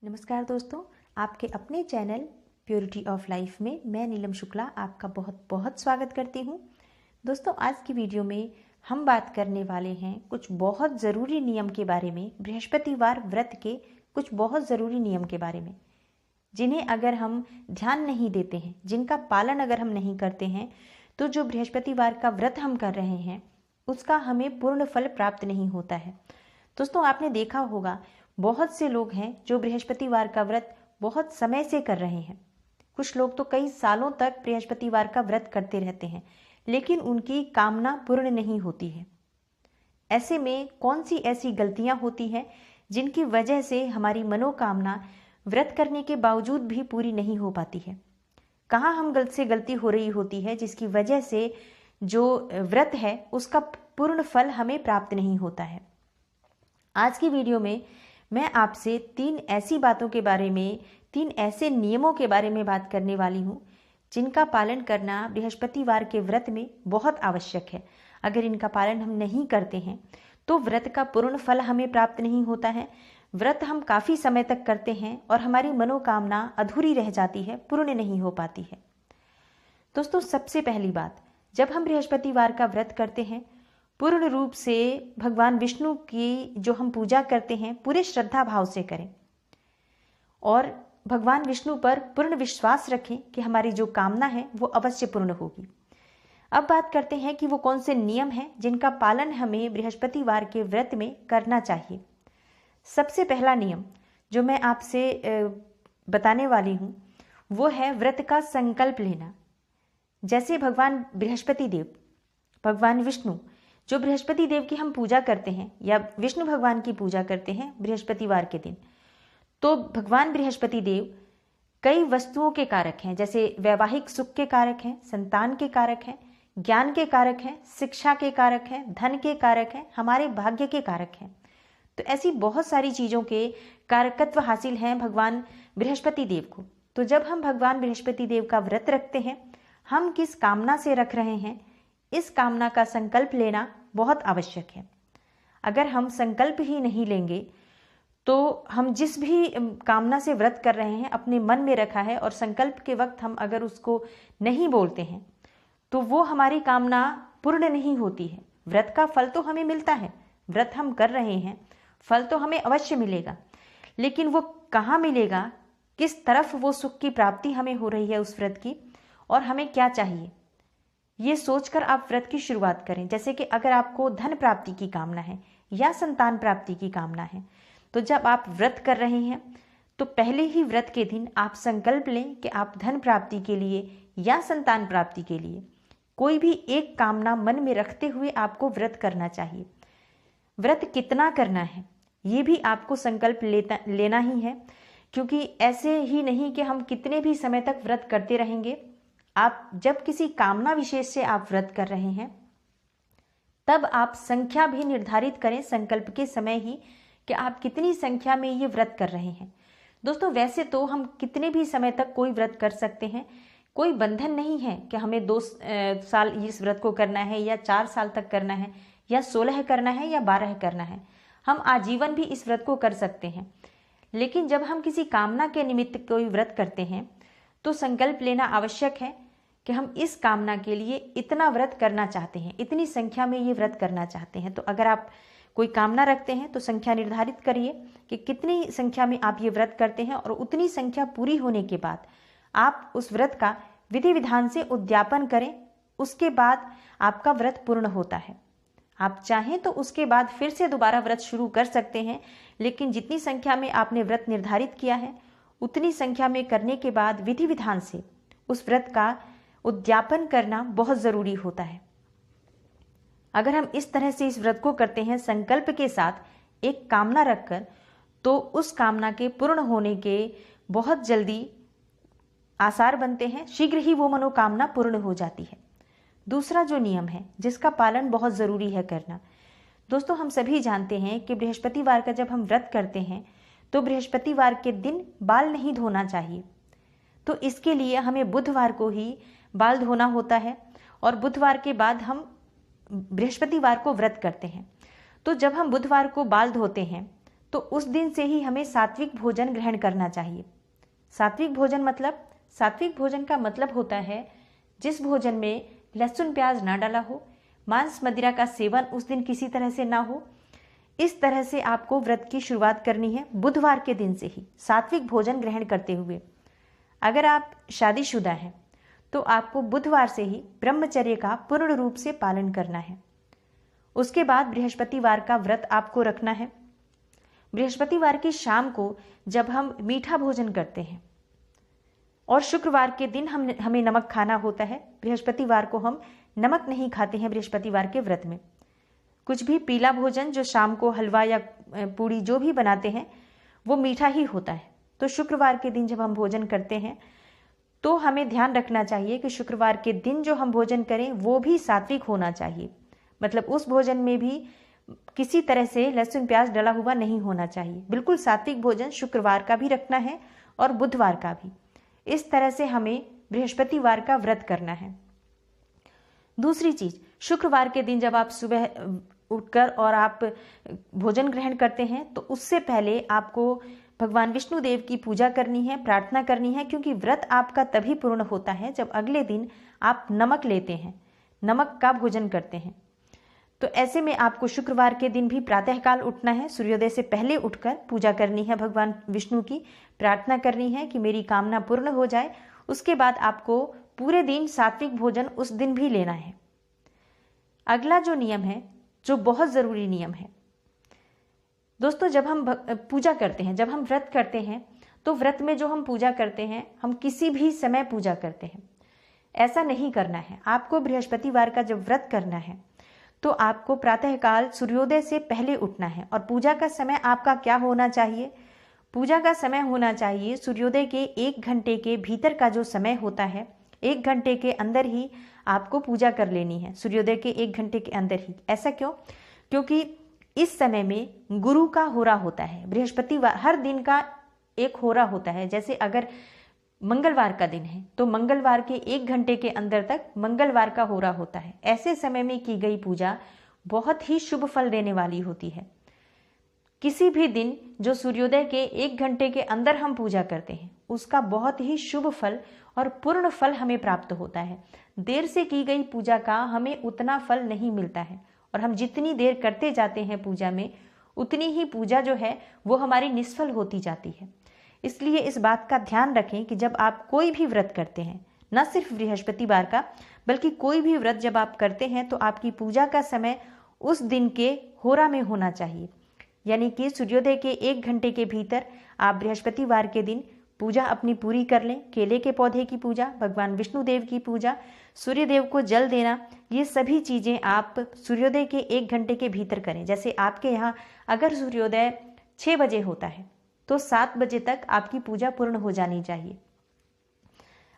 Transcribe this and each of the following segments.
नमस्कार दोस्तों, आपके अपने चैनल प्योरिटी ऑफ लाइफ में मैं नीलम शुक्ला आपका बहुत बहुत स्वागत करती हूँ। दोस्तों, आज की वीडियो में हम बात करने वाले हैं कुछ बहुत ज़रूरी नियम के बारे में, बृहस्पतिवार व्रत के कुछ बहुत ज़रूरी नियम के बारे में, जिन्हें अगर हम ध्यान नहीं देते हैं, जिनका पालन अगर हम नहीं करते हैं, तो जो बृहस्पतिवार का व्रत हम कर रहे हैं उसका हमें पूर्ण फल प्राप्त नहीं होता है। दोस्तों, आपने देखा होगा बहुत से लोग हैं जो बृहस्पतिवार का व्रत बहुत समय से कर रहे हैं। कुछ लोग तो कई सालों तक बृहस्पतिवार का व्रत करते रहते हैं, लेकिन उनकी कामना पूर्ण नहीं होती है। ऐसे में कौन सी ऐसी गलतियां होती हैं जिनकी वजह से हमारी मनोकामना व्रत करने के बावजूद भी पूरी नहीं हो पाती है? कहाँ हम गलती हो रही होती है जिसकी वजह से जो व्रत है उसका पूर्ण फल हमें प्राप्त नहीं होता है? आज की वीडियो में मैं आपसे 3 ऐसी बातों के बारे में, 3 ऐसे नियमों के बारे में बात करने वाली हूँ जिनका पालन करना बृहस्पतिवार के व्रत में बहुत आवश्यक है। अगर इनका पालन हम नहीं करते हैं तो व्रत का पूर्ण फल हमें प्राप्त नहीं होता है। व्रत हम काफ़ी समय तक करते हैं और हमारी मनोकामना अधूरी रह जाती है, पूर्ण नहीं हो पाती है। दोस्तों, सबसे पहली बात, जब हम बृहस्पतिवार का व्रत करते हैं, पूर्ण रूप से भगवान विष्णु की जो हम पूजा करते हैं पूरे श्रद्धा भाव से करें और भगवान विष्णु पर पूर्ण विश्वास रखें कि हमारी जो कामना है वो अवश्य पूर्ण होगी। अब बात करते हैं कि वो कौन से नियम हैं जिनका पालन हमें बृहस्पतिवार के व्रत में करना चाहिए। सबसे पहला नियम जो मैं आपसे बताने वाली हूँ वो है व्रत का संकल्प लेना। जैसे भगवान बृहस्पति देव, भगवान विष्णु, जो बृहस्पति देव की हम पूजा करते हैं या विष्णु भगवान की पूजा करते हैं बृहस्पतिवार के दिन, तो भगवान बृहस्पति देव कई वस्तुओं के कारक हैं। जैसे वैवाहिक सुख के कारक हैं, संतान के कारक हैं, ज्ञान के कारक हैं, शिक्षा के कारक हैं, धन के कारक हैं, हमारे भाग्य के कारक हैं। तो ऐसी बहुत सारी चीज़ों के कारकत्व हासिल हैं भगवान बृहस्पति देव को। तो जब हम भगवान बृहस्पति देव का व्रत रखते हैं, हम किस कामना से रख रहे हैं, इस कामना का संकल्प लेना बहुत आवश्यक है। अगर हम संकल्प ही नहीं लेंगे तो हम जिस भी कामना से व्रत कर रहे हैं अपने मन में रखा है और संकल्प के वक्त हम अगर उसको नहीं बोलते हैं तो वो हमारी कामना पूर्ण नहीं होती है। व्रत का फल तो हमें मिलता है, व्रत हम कर रहे हैं, फल तो हमें अवश्य मिलेगा, लेकिन वो कहाँ मिलेगा, किस तरफ वो सुख की प्राप्ति हमें हो रही है उस व्रत की, और हमें क्या चाहिए, ये सोचकर आप व्रत की शुरुआत करें। जैसे कि अगर आपको धन प्राप्ति की कामना है या संतान प्राप्ति की कामना है, तो जब आप व्रत कर रहे हैं तो पहले ही व्रत के दिन आप संकल्प लें कि आप धन प्राप्ति के लिए या संतान प्राप्ति के लिए कोई भी एक कामना मन में रखते हुए आपको व्रत करना चाहिए। व्रत कितना करना है ये भी आपको संकल्प लेना ही है, क्योंकि ऐसे ही नहीं कि हम कितने भी समय तक व्रत करते रहेंगे। आप जब किसी कामना विशेष से आप व्रत कर रहे हैं तब आप संख्या भी निर्धारित करें संकल्प के समय ही कि आप कितनी संख्या में ये व्रत कर रहे हैं। दोस्तों, वैसे तो हम कितने भी समय तक कोई व्रत कर सकते हैं, कोई बंधन नहीं है कि हमें 2 साल इस व्रत को करना है या 4 साल तक करना है या 16 करना है या 12 करना है। हम आजीवन भी इस व्रत को कर सकते हैं। लेकिन जब हम किसी कामना के निमित्त कोई व्रत करते हैं तो संकल्प लेना आवश्यक है कि हम इस कामना के लिए इतना व्रत करना चाहते हैं, इतनी संख्या में ये व्रत करना चाहते हैं। तो अगर आप कोई कामना रखते हैं तो संख्या निर्धारित करिए कि कितनी संख्या में आप ये व्रत करते हैं, और उतनी संख्या पूरी होने के बाद आप उस व्रत का विधि विधान से उद्यापन करें। उसके बाद आपका व्रत पूर्ण होता है। आप चाहें तो उसके बाद फिर से दोबारा व्रत शुरू कर सकते हैं, लेकिन जितनी संख्या में आपने व्रत निर्धारित किया है उतनी संख्या में करने के बाद विधि विधान से उस व्रत का उद्यापन करना बहुत ज़रूरी होता है। अगर हम इस तरह से इस व्रत को करते हैं संकल्प के साथ एक कामना रखकर, तो उस कामना के पूर्ण होने के बहुत जल्दी आसार बनते हैं, शीघ्र ही वो मनोकामना पूर्ण हो जाती है। दूसरा जो नियम है जिसका पालन बहुत ज़रूरी है करना, दोस्तों, हम सभी जानते हैं कि बृहस्पतिवार का जब हम व्रत करते हैं तो बृहस्पतिवार के दिन बाल नहीं धोना चाहिए। तो इसके लिए हमें बुधवार को ही बाल धोना होता है और बुधवार के बाद हम बृहस्पतिवार को व्रत करते हैं। तो जब हम बुधवार को बाल धोते हैं तो उस दिन से ही हमें सात्विक भोजन ग्रहण करना चाहिए। सात्विक भोजन का मतलब होता है जिस भोजन में लहसुन प्याज ना डाला हो, मांस मदिरा का सेवन उस दिन किसी तरह से ना हो। इस तरह से आपको व्रत की शुरुआत करनी है बुधवार के दिन से ही सात्विक भोजन ग्रहण करते हुए। अगर आप शादीशुदा हैं तो आपको बुधवार से ही ब्रह्मचर्य का पूर्ण रूप से पालन करना है। उसके बाद बृहस्पतिवार का व्रत आपको रखना है। बृहस्पतिवार की शाम को जब हम मीठा भोजन करते हैं और शुक्रवार के दिन हमें नमक खाना होता है, बृहस्पतिवार को हम नमक नहीं खाते हैं। बृहस्पतिवार के व्रत में कुछ भी पीला भोजन जो शाम को हलवा या पूड़ी जो भी बनाते हैं वो मीठा ही होता है। तो शुक्रवार के दिन जब हम भोजन करते हैं तो हमें ध्यान रखना चाहिए कि शुक्रवार के दिन जो हम भोजन करें वो भी सात्विक होना चाहिए। मतलब उस भोजन में भी किसी तरह से लहसुन प्याज डला हुआ नहीं होना चाहिए। बिल्कुल सात्विक भोजन शुक्रवार का भी रखना है और बुधवार का भी। इस तरह से हमें बृहस्पतिवार का व्रत करना है। दूसरी चीज, शुक्रवार के दिन जब आप सुबह उठकर और आप भोजन ग्रहण करते हैं तो उससे पहले आपको भगवान विष्णु देव की पूजा करनी है, प्रार्थना करनी है, क्योंकि व्रत आपका तभी पूर्ण होता है जब अगले दिन आप नमक लेते हैं, नमक का भोजन करते हैं। तो ऐसे में आपको शुक्रवार के दिन भी प्रातःकाल उठना है, सूर्योदय से पहले उठकर पूजा करनी है, भगवान विष्णु की प्रार्थना करनी है कि मेरी कामना पूर्ण हो जाए। उसके बाद आपको पूरे दिन सात्विक भोजन उस दिन भी लेना है। अगला जो नियम है, जो बहुत जरूरी नियम है दोस्तों, जब हम पूजा करते हैं, जब हम व्रत करते हैं तो व्रत में जो हम पूजा करते हैं हम किसी भी समय पूजा करते हैं। ऐसा नहीं करना है। आपको बृहस्पतिवार का जब व्रत करना है तो आपको प्रातःकाल सूर्योदय से पहले उठना है। और पूजा का समय आपका क्या होना चाहिए? पूजा का समय होना चाहिए सूर्योदय के 1 घंटे के भीतर का जो समय होता है, 1 घंटे के अंदर ही आपको पूजा कर लेनी है, सूर्योदय के 1 घंटे के अंदर ही। ऐसा क्यों? क्योंकि इस समय में गुरु का होरा होता है। बृहस्पतिवार हर दिन का एक होरा होता है। जैसे अगर मंगलवार का दिन है तो मंगलवार के 1 घंटे के अंदर तक मंगलवार का होरा होता है। ऐसे समय में की गई पूजा बहुत ही शुभ फल देने वाली होती है। किसी भी दिन जो सूर्योदय के 1 घंटे के अंदर हम पूजा करते हैं उसका बहुत ही शुभ फल और पूर्ण फल हमें प्राप्त होता है। देर से की गई पूजा का हमें उतना फल नहीं मिलता है और हम जितनी देर करते जाते हैं पूजा में उतनी ही पूजा जो है वो हमारी निष्फल होती जाती है। इसलिए इस बात का ध्यान रखें कि जब आप कोई भी व्रत करते हैं, न सिर्फ बृहस्पतिवार का बल्कि कोई भी व्रत जब आप करते हैं तो आपकी पूजा का समय उस दिन के होरा में होना चाहिए। यानी कि सूर्योदय के 1 घंटे के भीतर आप बृहस्पतिवार के दिन पूजा अपनी पूरी कर लें। केले के पौधे की पूजा, भगवान विष्णु देव की पूजा, सूर्यदेव को जल देना, ये सभी चीज़ें आप सूर्योदय के 1 घंटे के भीतर करें। जैसे आपके यहाँ अगर सूर्योदय 6 बजे होता है तो 7 बजे तक आपकी पूजा पूर्ण हो जानी चाहिए।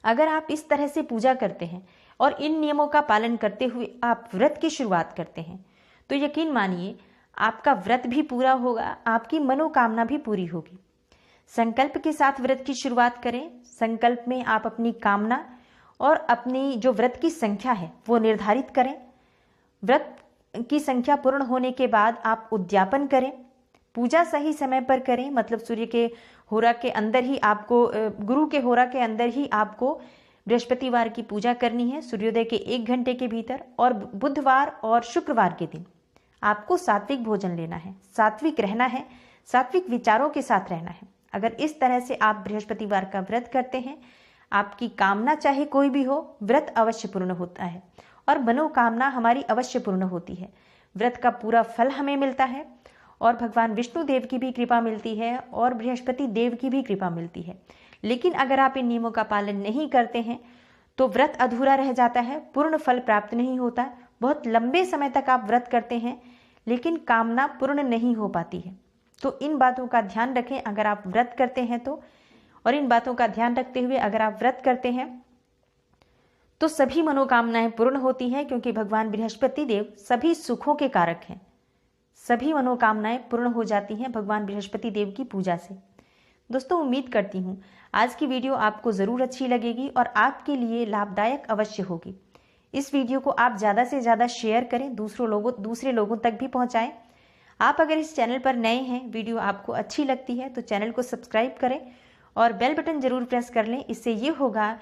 अगर आप इस तरह से पूजा करते हैं और इन नियमों का पालन करते हुए आप व्रत की शुरुआत करते हैं तो यकीन मानिए आपका व्रत भी पूरा होगा, आपकी मनोकामना भी पूरी होगी। संकल्प के साथ व्रत की शुरुआत करें। संकल्प में आप अपनी कामना और अपनी जो व्रत की संख्या है वो निर्धारित करें। व्रत की संख्या पूर्ण होने के बाद आप उद्यापन करें। पूजा सही समय पर करें, मतलब सूर्य के होरा के अंदर ही आपको, गुरु के होरा के अंदर ही आपको बृहस्पतिवार की पूजा करनी है सूर्योदय के 1 घंटे के भीतर। और बुधवार और शुक्रवार के दिन आपको सात्विक भोजन लेना है, सात्विक रहना है, सात्विक विचारों के साथ रहना है। अगर इस तरह से आप बृहस्पतिवार का व्रत करते हैं, आपकी कामना चाहे कोई भी हो, व्रत अवश्य पूर्ण होता है और मनोकामना हमारी अवश्य पूर्ण होती है। व्रत का पूरा फल हमें मिलता है और भगवान विष्णु देव की भी कृपा मिलती है और बृहस्पति देव की भी कृपा मिलती है। लेकिन अगर आप इन नियमों का पालन नहीं करते हैं तो व्रत अधूरा रह जाता है, पूर्ण फल प्राप्त नहीं होता। बहुत लंबे समय तक आप व्रत करते हैं लेकिन कामना पूर्ण नहीं हो पाती है। तो इन बातों का ध्यान रखें अगर आप व्रत करते हैं तो, और इन बातों का ध्यान रखते हुए अगर आप व्रत करते हैं तो सभी मनोकामनाएं पूर्ण होती हैं, क्योंकि भगवान बृहस्पति देव सभी सुखों के कारक हैं। सभी मनोकामनाएं पूर्ण हो जाती हैं भगवान बृहस्पति देव की पूजा से। दोस्तों, उम्मीद करती हूँ आज की वीडियो आपको ज़रूर अच्छी लगेगी और आपके लिए लाभदायक अवश्य होगी। इस वीडियो को आप ज़्यादा से ज़्यादा शेयर करें, दूसरे लोगों तक भी पहुँचाएं। आप अगर इस चैनल पर नए हैं, वीडियो आपको अच्छी लगती है तो चैनल को सब्सक्राइब करें और बेल बटन ज़रूर प्रेस कर लें। इससे ये होगा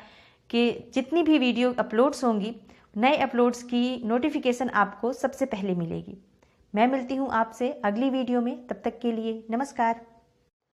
कि जितनी भी वीडियो अपलोड्स होंगी, नए अपलोड्स की नोटिफिकेशन आपको सबसे पहले मिलेगी। मैं मिलती हूँ आपसे अगली वीडियो में, तब तक के लिए नमस्कार।